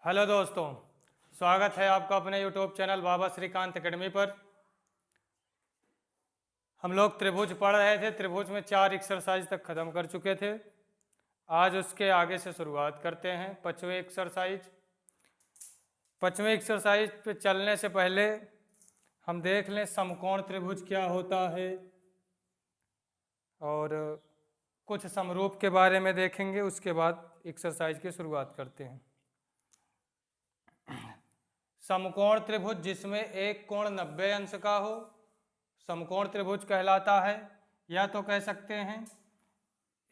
Hello दोस्तों, स्वागत है आपका अपने यूट्यूब चैनल बाबा श्रीकांत एकेडमी पर। हम लोग त्रिभुज पढ़ रहे थे। त्रिभुज में 4 एक्सरसाइज तक ख़त्म कर चुके थे। आज उसके आगे से शुरुआत करते हैं। 5वें एक्सरसाइज पे चलने से पहले हम देख लें समकोण त्रिभुज क्या होता है और कुछ समरूप के बारे में देखेंगे। उसके बाद एक्सरसाइज की शुरुआत करते हैं। समकोण त्रिभुज जिसमें एक कोण 90 अंश का हो समकोण त्रिभुज कहलाता है। या तो कह सकते हैं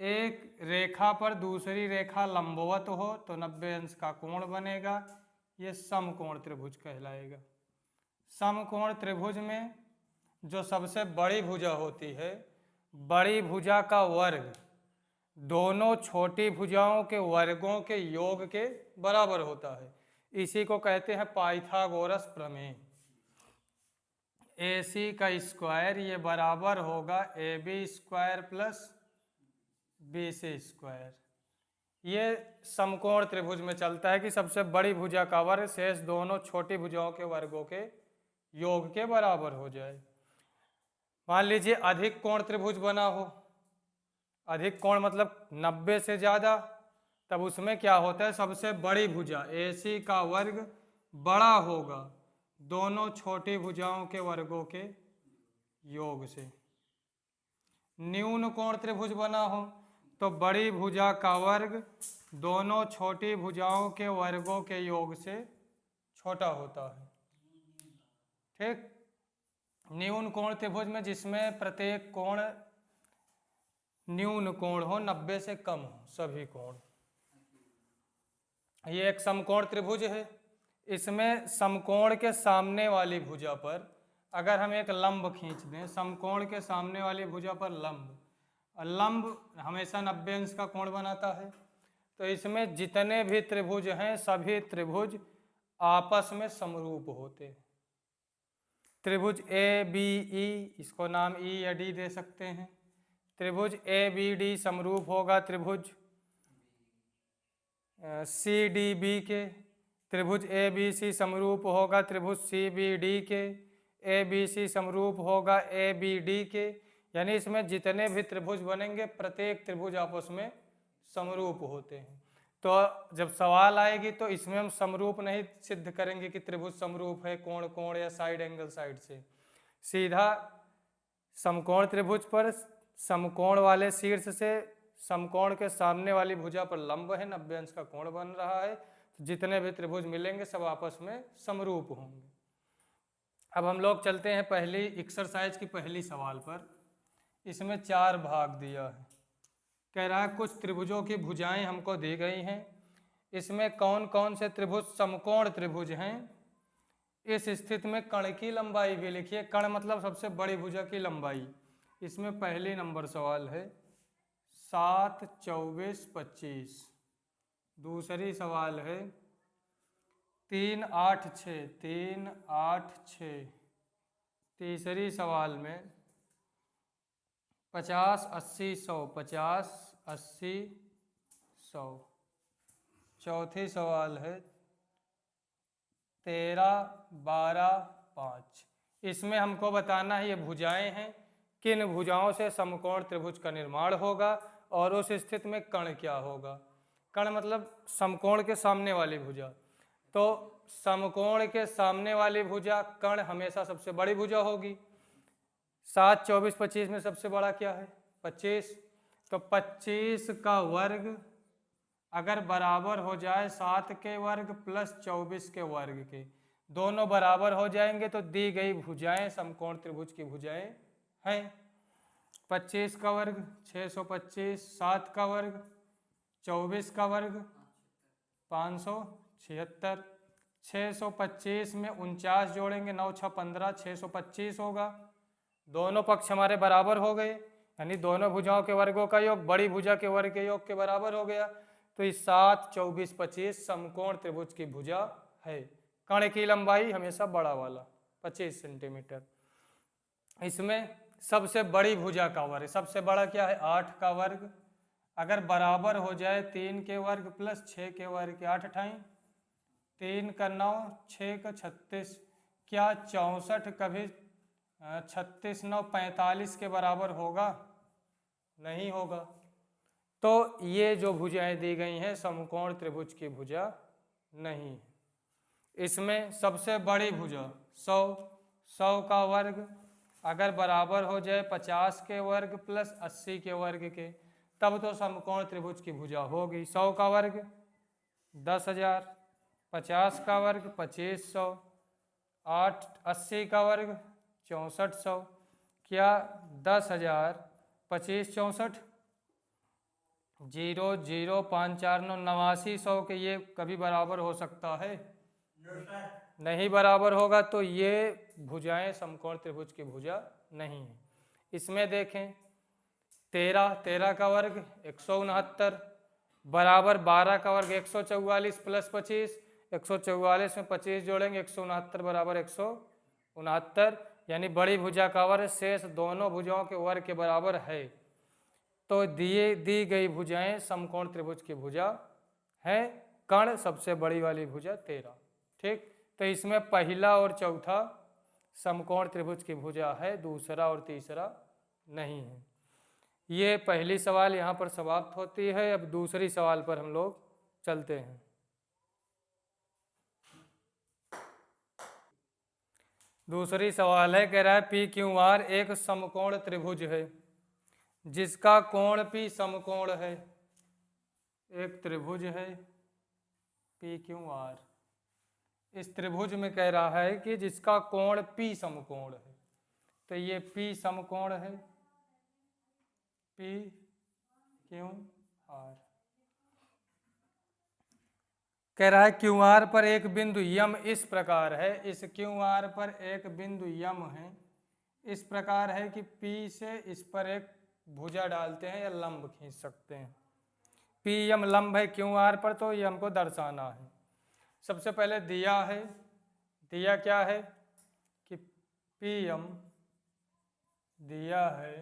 एक रेखा पर दूसरी रेखा लंबवत हो तो 90 अंश का कोण बनेगा, ये समकोण त्रिभुज कहलाएगा। समकोण त्रिभुज में जो सबसे बड़ी भुजा होती है, बड़ी भुजा का वर्ग दोनों छोटी भुजाओं के वर्गों के योग के बराबर होता है। इसी को कहते हैं पाइथागोरस प्रमेय। AC का स्क्वायर ये बराबर होगा AB square plus BC square. ये समकोण त्रिभुज में चलता है कि सबसे बड़ी भुजा का वर्ग शेष दोनों छोटी भुजाओं के वर्गों के योग के बराबर हो जाए। मान लीजिए अधिक कोण त्रिभुज बना हो। अधिक कोण मतलब 90 से ज़्यादा, तब उसमें क्या होता है, सबसे बड़ी भुजा AC का वर्ग बड़ा होगा दोनों छोटी भुजाओं के वर्गों के योग से। न्यून कोण त्रिभुज बना हो तो बड़ी भुजा का वर्ग दोनों छोटी भुजाओं के वर्गों के योग से छोटा होता है। ठीक। न्यून कोण त्रिभुज में जिसमें प्रत्येक कोण न्यून कोण हो, 90 से कम हो सभी कोण, ये एक समकोण त्रिभुज है। इसमें समकोण के सामने वाली भुजा पर अगर हम एक लंब खींच दें, समकोण के सामने वाली भुजा पर लंब, और लंब हमेशा 90 अंश का कोण बनाता है, तो इसमें जितने भी त्रिभुज हैं सभी त्रिभुज आपस में समरूप होते हैं। त्रिभुज ABE, इसको नाम E या D दे सकते हैं। त्रिभुज ABD समरूप होगा त्रिभुज CDB के। त्रिभुज ABC समरूप होगा त्रिभुज CBD के। ABC समरूप होगा ABD के। यानी इसमें जितने भी त्रिभुज बनेंगे प्रत्येक त्रिभुज आपस में समरूप होते हैं। तो जब सवाल आएगी तो इसमें हम समरूप नहीं सिद्ध करेंगे कि त्रिभुज समरूप है कोण कोण या साइड एंगल साइड से। सीधा समकोण त्रिभुज पर समकोण वाले शीर्ष से समकोण के सामने वाली भुजा पर लंब है, 90 अंश का कोण बन रहा है, तो जितने भी त्रिभुज मिलेंगे सब आपस में समरूप होंगे। अब हम लोग चलते हैं पहली एक्सरसाइज की पहली सवाल पर। इसमें 4 भाग दिया है। कह रहा है कुछ त्रिभुजों की भुजाएं हमको दी गई हैं, इसमें कौन कौन से त्रिभुज समकोण त्रिभुज हैं। इस स्थिति में कण की लंबाई भी लिखिए। कण मतलब सबसे बड़ी भुजा की लंबाई। इसमें पहली नंबर सवाल है 7, 24, 25। दूसरी सवाल है 3, 8, 6, 3, 8, 6। तीसरी सवाल में 50, 80, 100, 50, 80, 100। चौथी सवाल है 13, 12, 5। इसमें हमको बताना है ये भुजाएं हैं, किन भुजाओं से समकोण त्रिभुज का निर्माण होगा और उस स्थिति में कण क्या होगा। कण मतलब समकोण के सामने वाली भुजा। तो समकोण के सामने वाली भुजा कण हमेशा सबसे बड़ी भुजा होगी। 7, 24, 25 में सबसे बड़ा क्या है, 25। तो 25 का वर्ग अगर बराबर हो जाए 7 के वर्ग प्लस 24 के वर्ग के, दोनों बराबर हो जाएंगे तो दी गई भुजाएं समकोण त्रिभुज की भुजाएं हैं। 25 का वर्ग 625, 7 का वर्ग 24 का वर्ग 576। 625 में 49 जोड़ेंगे, 9, 6, 15, 625 होगा। दोनों पक्ष हमारे बराबर हो गए, यानी दोनों भुजाओं के वर्गों का योग बड़ी भुजा के वर्ग के योग के बराबर हो गया। तो इस 7, 24, 25 समकोण त्रिभुज की भुजा है। कण की लंबाई हमेशा बड़ा वाला 25 सेंटीमीटर। इसमें सबसे बड़ी भुजा का वर्ग, सबसे बड़ा क्या है, 8 का वर्ग, अगर बराबर हो जाए 3 के वर्ग प्लस 6 के वर्ग के 8 अठाई 3 का 9, 6 का 36, क्या 64 कभी 36 9 45 के बराबर होगा? नहीं होगा। तो ये जो भुजाएं दी गई हैं समकोण त्रिभुज की भुजा नहीं है। इसमें सबसे बड़ी भुजा 100 का वर्ग अगर बराबर हो जाए 50 के वर्ग प्लस 80 के वर्ग के, तब तो समकोण त्रिभुज की भुजा होगी। 100 का वर्ग 10,000, 50 का वर्ग 2500, 80 का वर्ग 6400, क्या 10,000 25 64 0 0 5 4 9 8900 के ये कभी बराबर हो सकता है? नहीं बराबर होगा। तो ये भुजाएं समकोण त्रिभुज की भुजा नहीं है। इसमें देखें 13 का वर्ग 169 बराबर 12 का वर्ग 144 प्लस 25, 144 में 25 जोड़ेंगे 169 बराबर 169, यानी बड़ी भुजा का वर्ग शेष दोनों भुजाओं के वर्ग के बराबर है। तो दी गई भुजाएं समकोण त्रिभुज की भुजा है। कर्ण सबसे बड़ी वाली भुजा 13। ठीक, तो इसमें पहला और चौथा समकोण त्रिभुज की भुजा है, दूसरा और तीसरा नहीं है। ये पहली सवाल यहाँ पर समाप्त होती है। अब दूसरी सवाल पर हम लोग चलते हैं। दूसरी सवाल है, कह रहा है पी क्यू आर एक समकोण त्रिभुज है जिसका कोण पी समकोण है। एक त्रिभुज है पी क्यू आर, इस त्रिभुज में कह रहा है कि जिसका कोण पी समकोण है। तो ये पी समकोण है, पी क्यू आर। कह रहा है क्यू आर पर एक बिंदु यम इस प्रकार है, इस क्यू आर पर एक बिंदु यम है इस प्रकार है कि पी से इस पर एक भुजा डालते हैं या लंब खींच सकते हैं। पी यम लंब है क्यू आर पर, तो यम को दर्शाना है। सबसे पहले दिया है, दिया क्या है कि पी यम दिया है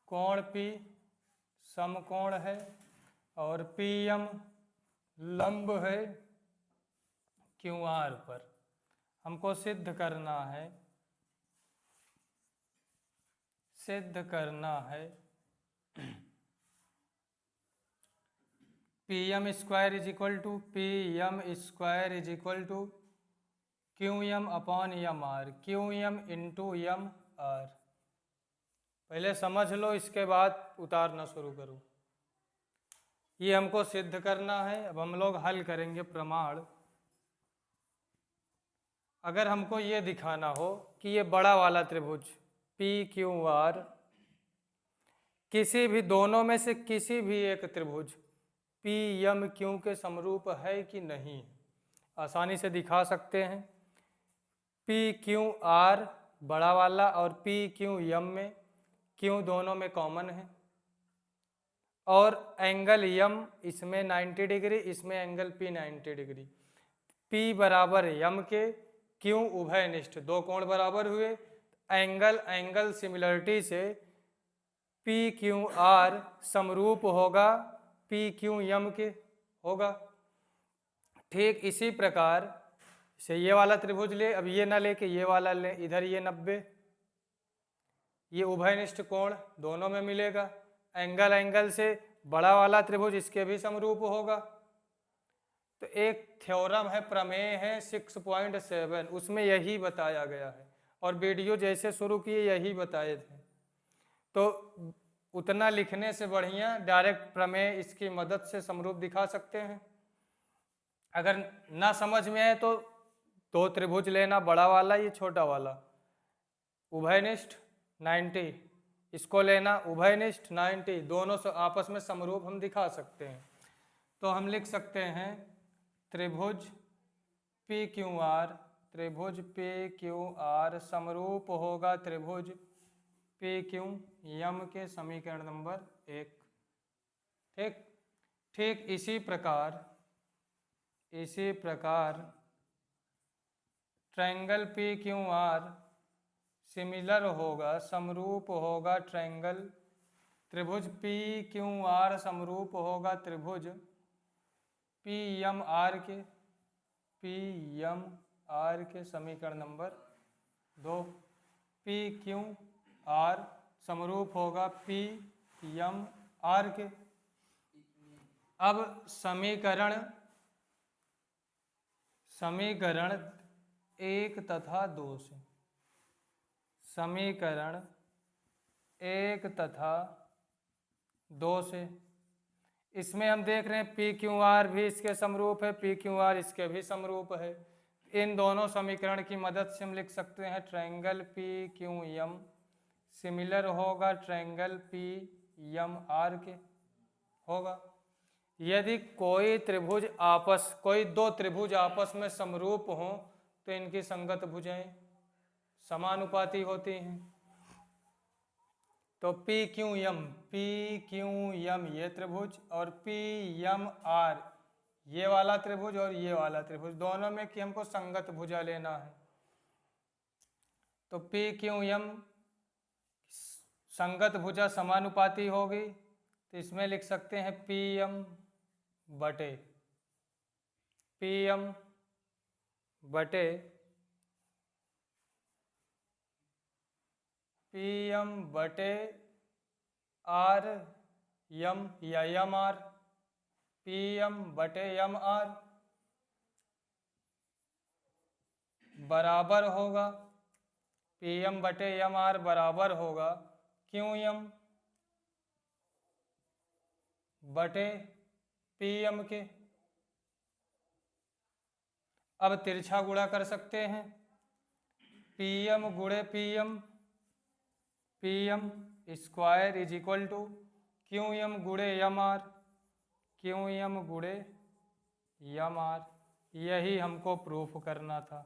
कोण पी समकोण है और पी यम लंब है क्यू आर पर। हमको सिद्ध करना है, सिद्ध करना है P M square is equal to P M square is equal to Q M upon M R, Q M into M R. पहले समझ लो, इसके बाद उतारना शुरू करो। ये हमको सिद्ध करना है। अब हम लोग हल करेंगे प्रमाण। अगर हमको ये दिखाना हो कि ये बड़ा वाला त्रिभुज पी क्यू आर किसी भी दोनों में से किसी भी एक त्रिभुज पी एम क्यू के समरूप है कि नहीं, आसानी से दिखा सकते हैं। पी क्यू आर बड़ा वाला और पी क्यू एम में क्यू दोनों में कॉमन है और एंगल यम इसमें 90 डिग्री, इसमें एंगल पी 90 डिग्री। पी बराबर यम के, क्यू उभयनिष्ठ, दो कोण बराबर हुए। एंगल सिमिलरिटी से पी क्यू आर समरूप होगा पी क्यू यम के होगा। ठीक इसी प्रकार से ये वाला त्रिभुज ले, अब ये ना लेके ये वाला ले, इधर ये 90, ये उभयनिष्ठ कोण दोनों में मिलेगा। एंगल से बड़ा वाला त्रिभुज इसके भी समरूप होगा। तो एक थ्योरम है, प्रमेय है 6.7, उसमें यही बताया गया है और वीडियो जैसे शुरू किए यही बताए थे। तो उतना लिखने से बढ़िया डायरेक्ट प्रमेय इसकी मदद से समरूप दिखा सकते हैं। अगर ना समझ में आए तो दो त्रिभुज लेना, बड़ा वाला ये छोटा वाला, उभयनिष्ठ 90, इसको लेना उभयनिष्ठ 90, दोनों से आपस में समरूप हम दिखा सकते हैं। तो हम लिख सकते हैं त्रिभुज पी क्यू आर, त्रिभुज पी क्यू आर समरूप होगा त्रिभुज पी क्यू यम के, समीकरण नंबर 1। ठीक इसी प्रकार triangle P Q R similar होगा, समरूप होगा त्रिभुज पी क्यू आर समरूप होगा त्रिभुज पी एम आर के समीकरण नंबर 2। पी क्यू आर समरूप होगा पी एम आर के। अब समीकरण 1 तथा 2 से, समीकरण 1 तथा 2 से इसमें हम देख रहे हैं पी क्यू आर भी इसके समरूप है, पी क्यू आर इसके भी समरूप है। इन दोनों समीकरण की मदद से हम लिख सकते हैं triangle P Q M similar होगा ट्रायंगल पी एम आर के होगा। यदि कोई दो त्रिभुज आपस में समरूप हों तो इनकी संगत भुजाएं समानुपाती होती हैं। तो पी क्यू एम ये त्रिभुज और पी एम आर ये वाला त्रिभुज और ये वाला त्रिभुज, दोनों में कि हमको संगत भुजा लेना है। तो पी क्यू एम संगत भुजा समानुपाती होगी, तो इसमें लिख सकते हैं पी एम बटे आर एम या एम आर, पी एम बटे एम आर बराबर होगा पी एम बटे एम आर बराबर होगा क्यू एम बटे पी एम के। अब तिरछा गुणा कर सकते हैं, पी एम गुणे P M square is equal to Q M गुणे एम आर, यही हमको प्रूफ करना था।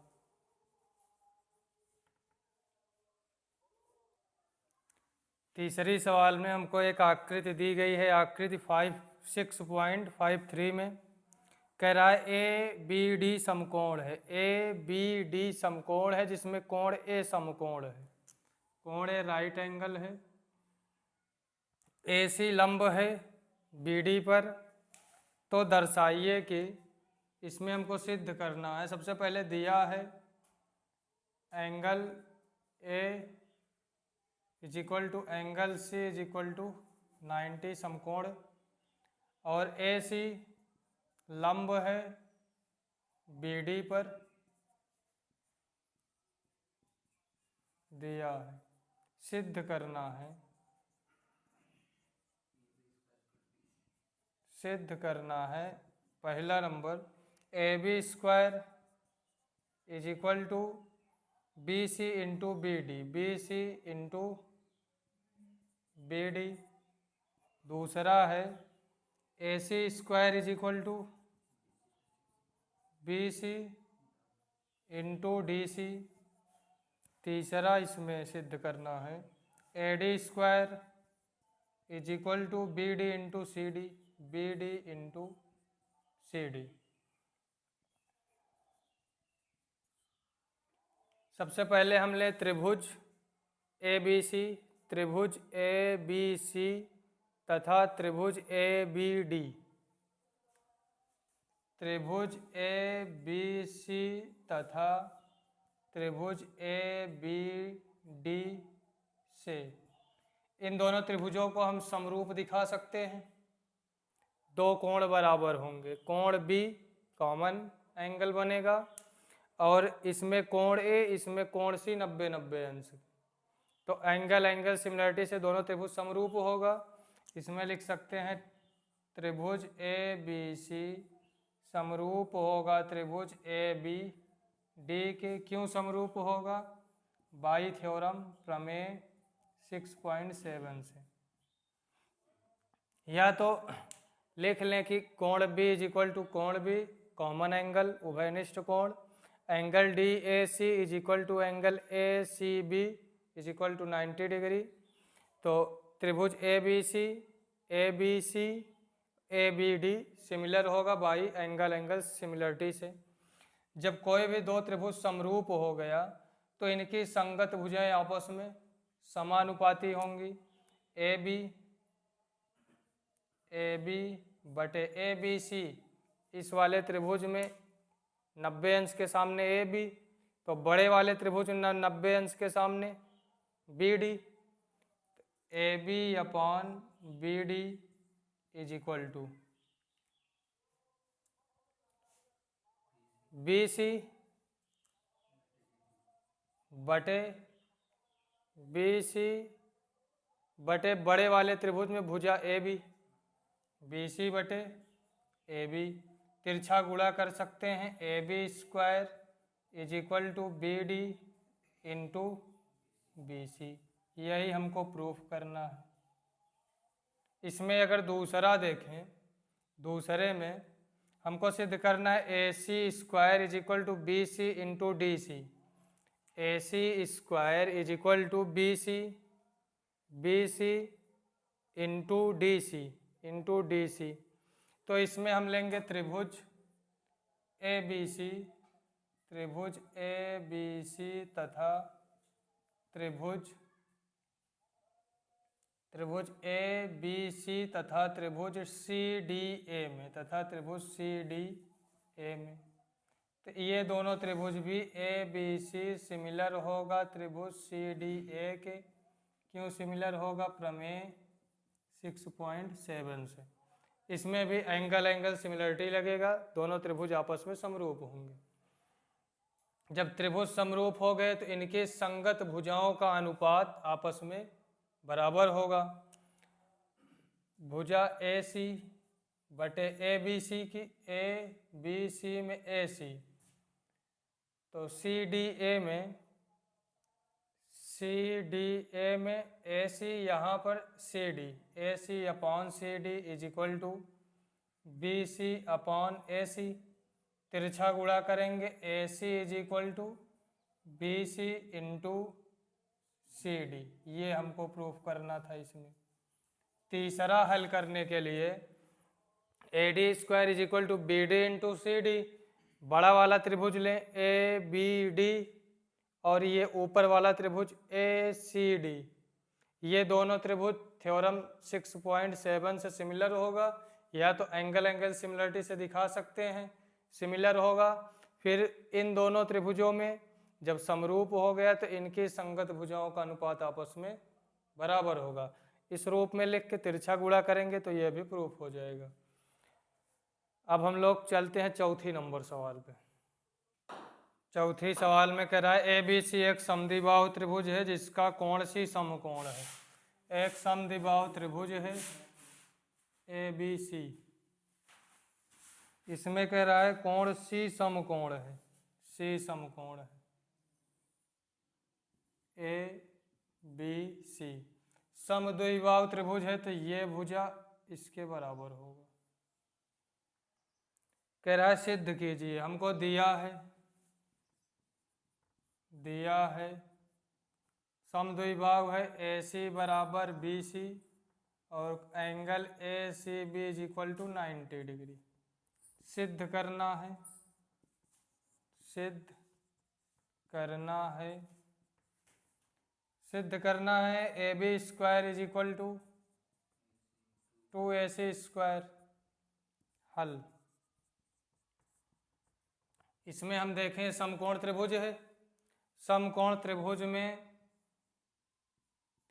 तीसरी सवाल में हमको एक आकृति दी गई है, आकृति 6.53 में कह रहा है ए बी डी समकोण है, ए बी डी समकोण है जिसमें कोण ए समकोण है, कोण ए राइट एंगल है, ए सी लंब है बी डी पर। तो दर्शाइए कि इसमें हमको सिद्ध करना है। सबसे पहले दिया है angle A is equal to angle C is equal to 90 समकोण, और ए सी लंब है बी डी पर दिया है। सिद्ध करना है, पहला number A B square is equal to B C into B D, दूसरा है A C square is equal to B C into D C, तीसरा इसमें सिद्ध करना है A D square is equal to B D into C D, सबसे पहले हम ले त्रिभुज ए बी सी तथा त्रिभुज ए बी डी, त्रिभुज ए बी सी तथा त्रिभुज ए बी डी से इन दोनों त्रिभुजों को हम समरूप दिखा सकते हैं। दो कोण बराबर होंगे, कोण बी कॉमन एंगल बनेगा और इसमें कोण ए इसमें कोण सी 90-90 अंश। तो एंगल सिमिलरिटी से दोनों त्रिभुज समरूप होगा। इसमें लिख सकते हैं त्रिभुज ए बी सी समरूप होगा त्रिभुज ए बी डी के। क्यों समरूप होगा? बाई थ्योरम प्रमेय 6.7 से। या तो लिख लें कि कोण बी इज इक्वल टू कोण बी कॉमन एंगल उभयनिष्ठ कोण, angle D A C is equal to angle A C B is equal to 90 degree. तो त्रिभुज A B C A B D similar होगा बाई एंगल सिमिलरिटी से। जब कोई भी दो त्रिभुज समरूप हो गया तो इनकी संगत भुजाएं आपस में समानुपाती होंगी। ए बी बटे ए बी सी इस वाले त्रिभुज में 90 अंश के सामने ए बी, तो बड़े वाले त्रिभुज में 90 अंश के सामने B D, A B upon B D is equal to B C बटे बी सी बटे बड़े वाले त्रिभुज में भुजा ए बी, बी सी बटे ए बी, तिरछा गुणा कर सकते हैं, A B square is equal to B D into B C. यही हमको प्रूफ करना है। इसमें अगर दूसरा देखें, दूसरे में हमको सिद्ध करना है A C square is equal to B C into D C, A C square is equal to B C into D C. तो इसमें हम लेंगे त्रिभुज ए बी सी तथा त्रिभुज ए बी सी तथा त्रिभुज सी डी ए में, तो ये दोनों त्रिभुज भी ए बी सी सिमिलर होगा त्रिभुज सी डी ए के। क्यों सिमिलर होगा? प्रमेय 6.7 से। इसमें भी एंगल सिमिलरिटी लगेगा, दोनों त्रिभुज आपस में समरूप होंगे। जब त्रिभुज समरूप हो गए तो इनके संगत भुजाओं का अनुपात आपस में बराबर होगा। भुजा ए सी बटे ए बी सी की, ए बी सी में ए सी, तो सी डी ए में ए सी, यहाँ पर C D, A C upon C D is equal to B C upon A C. तिरछा गुणा करेंगे, A C is equal to B C into C D. ये हमको प्रूफ करना था। इसमें तीसरा हल करने के लिए A D square is equal to B D into C D, बड़ा वाला त्रिभुज लें ए बी डी और ये ऊपर वाला त्रिभुज ए सी डी। ये दोनों त्रिभुज थ्योरम 6.7 से सिमिलर होगा, या तो एंगल सिमिलरिटी से दिखा सकते हैं, सिमिलर होगा। फिर इन दोनों त्रिभुजों में जब समरूप हो गया तो इनकी संगत भुजाओं का अनुपात आपस में बराबर होगा। इस रूप में लिख के तिरछा गुणा करेंगे तो यह भी प्रूफ हो जाएगा। अब हम लोग चलते हैं चौथी नंबर सवाल पे। चौथी सवाल में कह रहा है ए बी सी एक समद्विबाहु त्रिभुज है जिसका कोण सी समकोण है। एक समद्विबाहु त्रिभुज है ए बी सी, इसमें कह रहा है कोण सी समकोण है, सी समकोण है ए बी सी। समद्विबाहु त्रिभुज है तो ये भुजा इसके बराबर होगा। कह रहा है सिद्ध कीजिए। हमको दिया है समद्विबाहु है ए सी बराबर बी सी और angle A C B is equal to 90 degree. सिद्ध करना है A B square is equal to 2ac square. हल। इसमें हम देखें समकोण त्रिभुज है, समकोण त्रिभुज में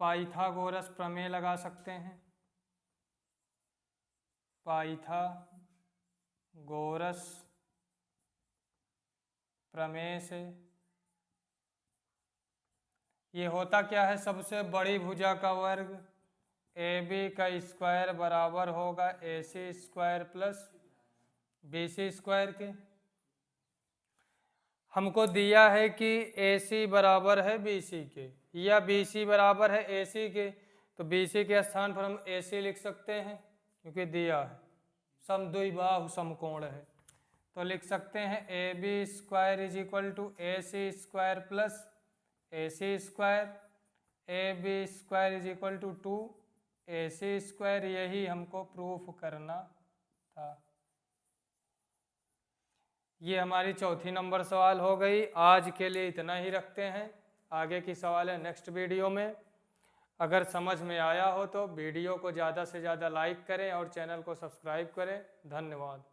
पाइथागोरस प्रमेय लगा सकते हैं। पाइथागोरस प्रमेय से ये होता क्या है? सबसे बड़ी भुजा का वर्ग ए बी का स्क्वायर बराबर होगा A C square plus B C square के। हमको दिया है कि ए सी बराबर है बी सी के या बी सी बराबर है ए सी के, तो बी सी के स्थान पर हम ए सी लिख सकते हैं क्योंकि दिया है समद्विबाहु समकोण है। तो लिख सकते हैं A B square is equal to A C square plus A C square, A B square is equal to 2 A C square. यही हमको प्रूफ करना था। ये हमारी चौथी नंबर सवाल हो गई। आज के लिए इतना ही रखते हैं, आगे की सवाल है नेक्स्ट वीडियो में। अगर समझ में आया हो तो वीडियो को ज़्यादा से ज़्यादा लाइक करें और चैनल को सब्सक्राइब करें। धन्यवाद।